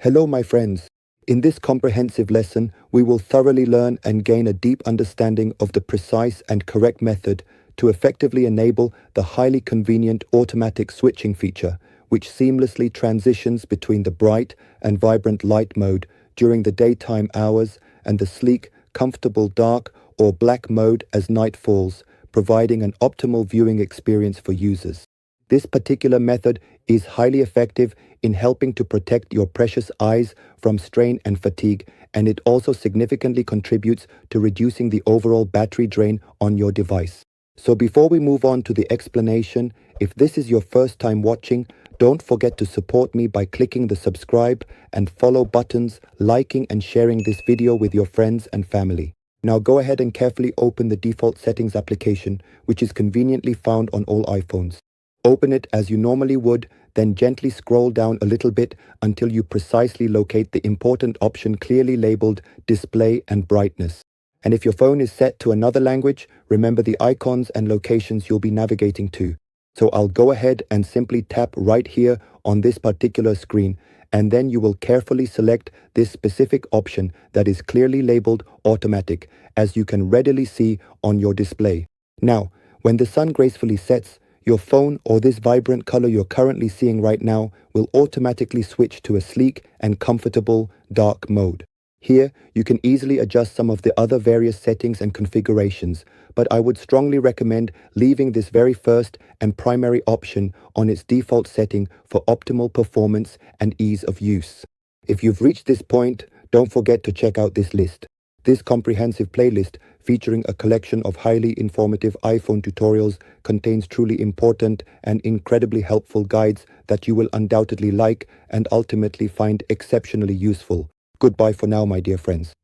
Hello, my friends. In this comprehensive lesson, we will thoroughly learn and gain a deep understanding of the precise and correct method to effectively enable the highly convenient automatic switching feature, which seamlessly transitions between the bright and vibrant light mode during the daytime hours and the sleek, comfortable dark or black mode as night falls, providing an optimal viewing experience for users. This particular method is highly effective in helping to protect your precious eyes from strain and fatigue, and it also significantly contributes to reducing the overall battery drain on your device. So before we move on to the explanation, if this is your first time watching, don't forget to support me by clicking the subscribe and follow buttons, liking and sharing this video with your friends and family. Now go ahead and carefully open the default settings application, which is conveniently found on all iPhones. Open it as you normally would, then gently scroll down a little bit until you precisely locate the important option clearly labeled Display and Brightness. And if your phone is set to another language, remember the icons and locations you'll be navigating to. So I'll go ahead and simply tap right here on this particular screen, and then you will carefully select this specific option that is clearly labeled Automatic, as you can readily see on your display. Now, when the sun gracefully sets, your phone or this vibrant color you're currently seeing right now will automatically switch to a sleek and comfortable dark mode. Here, you can easily adjust some of the other various settings and configurations, but I would strongly recommend leaving this very first and primary option on its default setting for optimal performance and ease of use. If you've reached this point, don't forget to check out this list. This comprehensive playlist, featuring a collection of highly informative iPhone tutorials, contains truly important and incredibly helpful guides that you will undoubtedly like and ultimately find exceptionally useful. Goodbye for now, my dear friends.